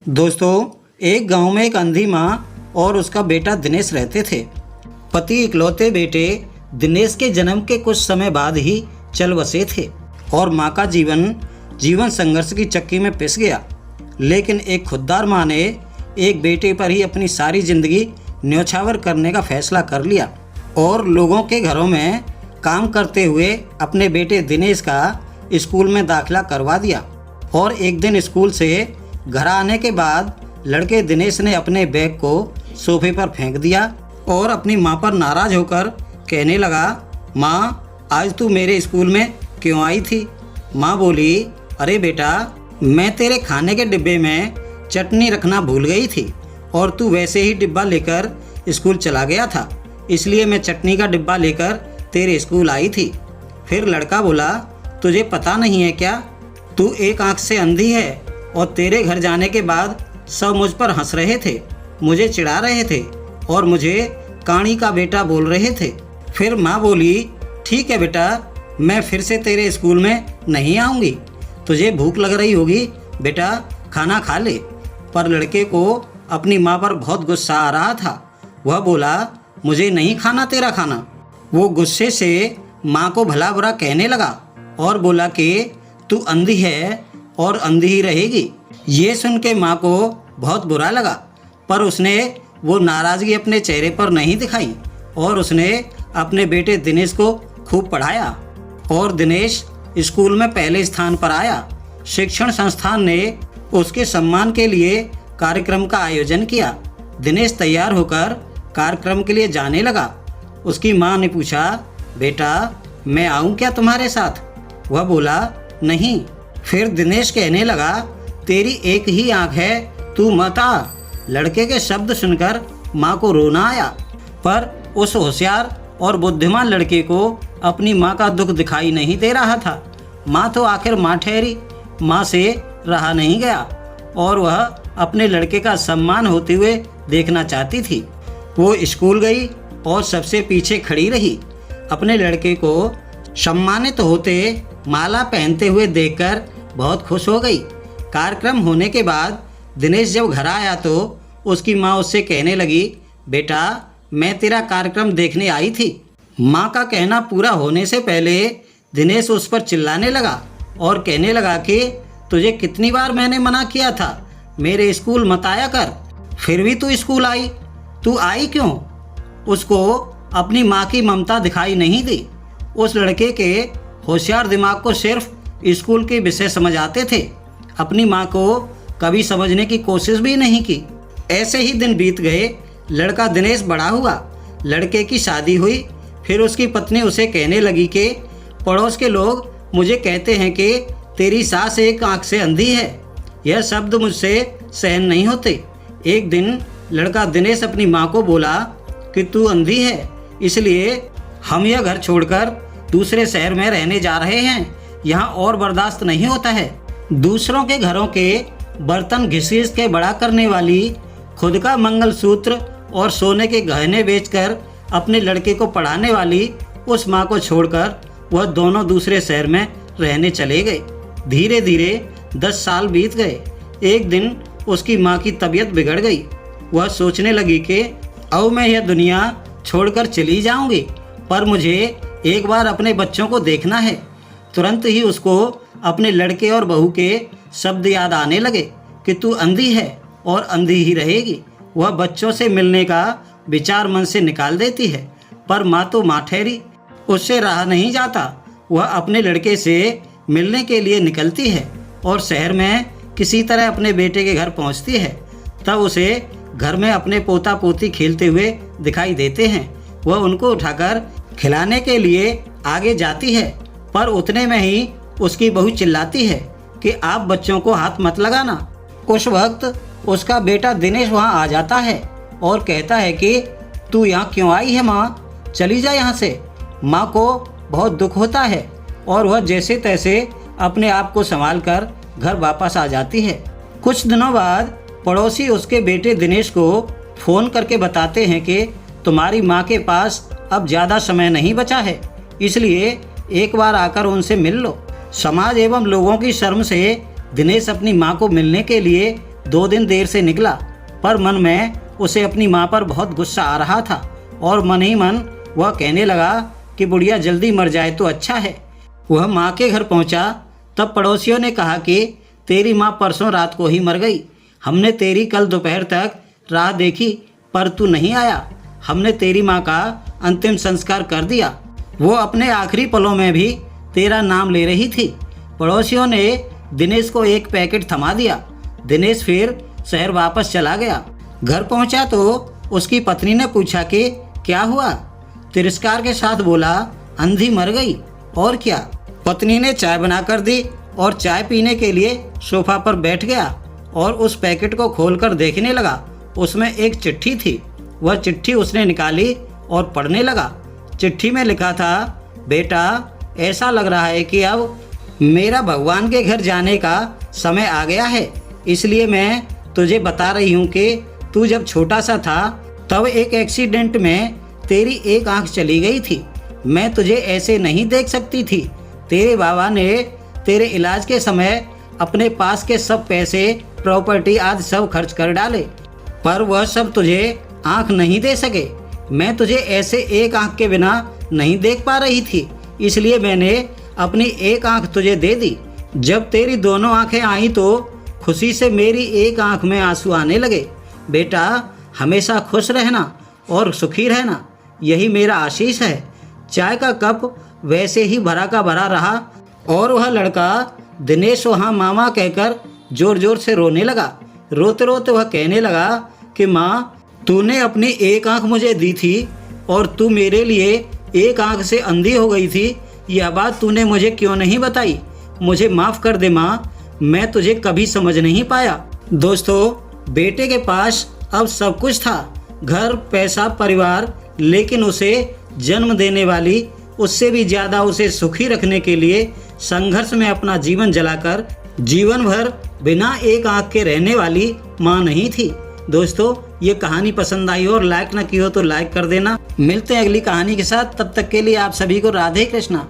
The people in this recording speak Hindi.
दोस्तों, एक गांव में एक अंधी माँ और उसका बेटा दिनेश रहते थे। पति इकलौते बेटे दिनेश के जन्म के कुछ समय बाद ही चल बसे थे और माँ का जीवन संघर्ष की चक्की में पिस गया। लेकिन एक खुददार माँ ने एक बेटे पर ही अपनी सारी जिंदगी न्यौछावर करने का फैसला कर लिया और लोगों के घरों में काम करते हुए अपने बेटे दिनेश का स्कूल में दाखिला करवा दिया। और एक दिन स्कूल से घर आने के बाद लड़के दिनेश ने अपने बैग को सोफे पर फेंक दिया और अपनी माँ पर नाराज होकर कहने लगा, माँ आज तू मेरे स्कूल में क्यों आई थी? माँ बोली, अरे बेटा, मैं तेरे खाने के डिब्बे में चटनी रखना भूल गई थी और तू वैसे ही डिब्बा लेकर स्कूल चला गया था, इसलिए मैं चटनी का डिब्बा लेकर तेरे स्कूल आई थी। फिर लड़का बोला, तुझे पता नहीं है क्या, तू एक आंख से अंधी है और तेरे घर जाने के बाद सब मुझ पर हंस रहे थे, मुझे चिढ़ा रहे थे और मुझे काणी का बेटा बोल रहे थे। फिर माँ बोली, ठीक है बेटा, मैं फिर से तेरे स्कूल में नहीं आऊँगी, तुझे भूख लग रही होगी, बेटा खाना खा ले। पर लड़के को अपनी माँ पर बहुत गुस्सा आ रहा था। वह बोला, मुझे नहीं खाना तेरा खाना। वो गुस्से से माँ को भला बुरा कहने लगा और बोला कि तू अंधी है और अंधी ही रहेगी। ये सुन के माँ को बहुत बुरा लगा, पर उसने वो नाराज़गी अपने चेहरे पर नहीं दिखाई और उसने अपने बेटे दिनेश को खूब पढ़ाया और दिनेश स्कूल में पहले स्थान पर आया। शिक्षण संस्थान ने उसके सम्मान के लिए कार्यक्रम का आयोजन किया। दिनेश तैयार होकर कार्यक्रम के लिए जाने लगा। उसकी माँ ने पूछा, बेटा मैं आऊँ क्या तुम्हारे साथ? वह बोला, नहीं। फिर दिनेश कहने लगा, तेरी एक ही आंख है, तू मत आ। लड़के के शब्द सुनकर माँ को रोना आया, पर उस होशियार और बुद्धिमान लड़के को अपनी माँ का दुख दिखाई नहीं दे रहा था। माँ तो आखिर माँ ठहरी। माँ से रहा नहीं गया और वह अपने लड़के का सम्मान होते हुए देखना चाहती थी। वो स्कूल गई और सबसे पीछे खड़ी रही। अपने लड़के को सम्मानित होते, माला पहनते हुए देखकर बहुत खुश हो गई। कार्यक्रम होने के बाद दिनेश जब घर आया तो उसकी माँ उससे कहने लगी, बेटा मैं तेरा कार्यक्रम देखने आई थी। माँ का कहना पूरा होने से पहले दिनेश उस पर चिल्लाने लगा और कहने लगा कि तुझे कितनी बार मैंने मना किया था मेरे स्कूल मत आया कर, फिर भी तू स्कूल आई, तू आई क्यों? उसको अपनी माँ की ममता दिखाई नहीं दी। उस लड़के के होशियार दिमाग को सिर्फ स्कूल के विषय समझ आते थे, अपनी माँ को कभी समझने की कोशिश भी नहीं की। ऐसे ही दिन बीत गए। लड़का दिनेश बड़ा हुआ, लड़के की शादी हुई। फिर उसकी पत्नी उसे कहने लगी कि पड़ोस के लोग मुझे कहते हैं कि तेरी सास एक आंख से अंधी है। यह शब्द मुझसे सहन नहीं होते। एक दिन लड़का दिनेश अपनी माँ को बोला कि तू अंधी है, इसलिए हम यह घर छोड़कर दूसरे शहर में रहने जा रहे हैं, यहाँ और बर्दाश्त नहीं होता है। दूसरों के घरों के बर्तन घिस के बड़ा करने वाली, खुद का मंगलसूत्र और सोने के गहने बेचकर अपने लड़के को पढ़ाने वाली उस माँ को छोड़कर वह दोनों दूसरे शहर में रहने चले गए। धीरे धीरे 10 साल बीत गए। एक दिन उसकी माँ की तबीयत बिगड़ गई। वह सोचने लगी कि अब मैं यह दुनिया छोड़कर चली जाऊंगी, पर मुझे एक बार अपने बच्चों को देखना है। तुरंत ही उसको अपने लड़के और बहू के शब्द याद आने लगे कि तू अंधी है और अंधी ही रहेगी। वह बच्चों से मिलने का विचार मन से निकाल देती है, पर माँ तो माँ ठहरी, उससे रहा नहीं जाता। वह अपने लड़के से मिलने के लिए निकलती है और शहर में किसी तरह अपने बेटे के घर पहुँचती है। तब उसे घर में अपने पोता पोती खेलते हुए दिखाई देते हैं। वह उनको उठाकर खिलाने के लिए आगे जाती है, पर उतने में ही उसकी बहू चिल्लाती है कि आप बच्चों को हाथ मत लगाना। उस वक्त उसका बेटा दिनेश वहाँ आ जाता है और कहता है कि तू यहाँ क्यों आई है माँ, चली जा यहाँ से। माँ को बहुत दुख होता है और वह जैसे तैसे अपने आप को संभाल कर घर वापस आ जाती है। कुछ दिनों बाद पड़ोसी उसके बेटे दिनेश को फ़ोन करके बताते हैं कि तुम्हारी माँ के पास अब ज़्यादा समय नहीं बचा है, इसलिए एक बार आकर उनसे मिल लो। समाज एवं लोगों की शर्म से दिनेश अपनी माँ को मिलने के लिए 2 दिन देर से निकला, पर मन में उसे अपनी माँ पर बहुत गुस्सा आ रहा था और मन ही मन वह कहने लगा कि बुढ़िया जल्दी मर जाए तो अच्छा है। वह माँ के घर पहुँचा तब पड़ोसियों ने कहा कि तेरी माँ परसों रात को ही मर गई। हमने तेरी कल दोपहर तक राह देखी पर तू नहीं आया। हमने तेरी माँ का अंतिम संस्कार कर दिया। वो अपने आखिरी पलों में भी तेरा नाम ले रही थी। पड़ोसियों ने दिनेश को एक पैकेट थमा दिया। दिनेश फिर शहर वापस चला गया। घर पहुंचा तो उसकी पत्नी ने पूछा कि क्या हुआ। तिरस्कार के साथ बोला, अंधी मर गई और क्या। पत्नी ने चाय बनाकर दी और चाय पीने के लिए सोफा पर बैठ गया और उस पैकेट को खोलकर देखने लगा। उसमें एक चिट्ठी थी। वह चिट्ठी उसने निकाली और पढ़ने लगा। चिट्ठी में लिखा था, बेटा ऐसा लग रहा है कि अब मेरा भगवान के घर जाने का समय आ गया है, इसलिए मैं तुझे बता रही हूँ कि तू जब छोटा सा था तब एक एक्सीडेंट में तेरी एक आंख चली गई थी। मैं तुझे ऐसे नहीं देख सकती थी। तेरे बाबा ने तेरे इलाज के समय अपने पास के सब पैसे, प्रॉपर्टी आदि सब खर्च कर डाले, पर वह सब तुझे आंख नहीं दे सके। मैं तुझे ऐसे एक आंख के बिना नहीं देख पा रही थी, इसलिए मैंने अपनी एक आंख तुझे दे दी। जब तेरी दोनों आंखें आई तो खुशी से मेरी एक आंख में आंसू आने लगे। बेटा हमेशा खुश रहना और सुखी रहना, यही मेरा आशीष है। चाय का कप वैसे ही भरा का भरा रहा और वह लड़का दिनेश वहाँ मामा कहकर जोर जोर से रोने लगा। रोते रोते वह कहने लगा कि माँ, तूने अपनी एक आंख मुझे दी थी और तू मेरे लिए एक आंख से अंधी हो गई थी। यह बात तूने मुझे क्यों नहीं बताई। मुझे माफ़ कर दे माँ, मैं तुझे कभी समझ नहीं पाया। दोस्तों, बेटे के पास अब सब कुछ था, घर, पैसा, परिवार, लेकिन उसे जन्म देने वाली, उससे भी ज़्यादा उसे सुखी रखने के लिए संघर्ष में अपना जीवन जलाकर जीवन भर बिना एक आंख के रहने वाली माँ नहीं थी। दोस्तों, ये कहानी पसंद आई और लाइक ना की हो तो लाइक कर देना। मिलते हैं अगली कहानी के साथ, तब तक के लिए आप सभी को राधे कृष्णा।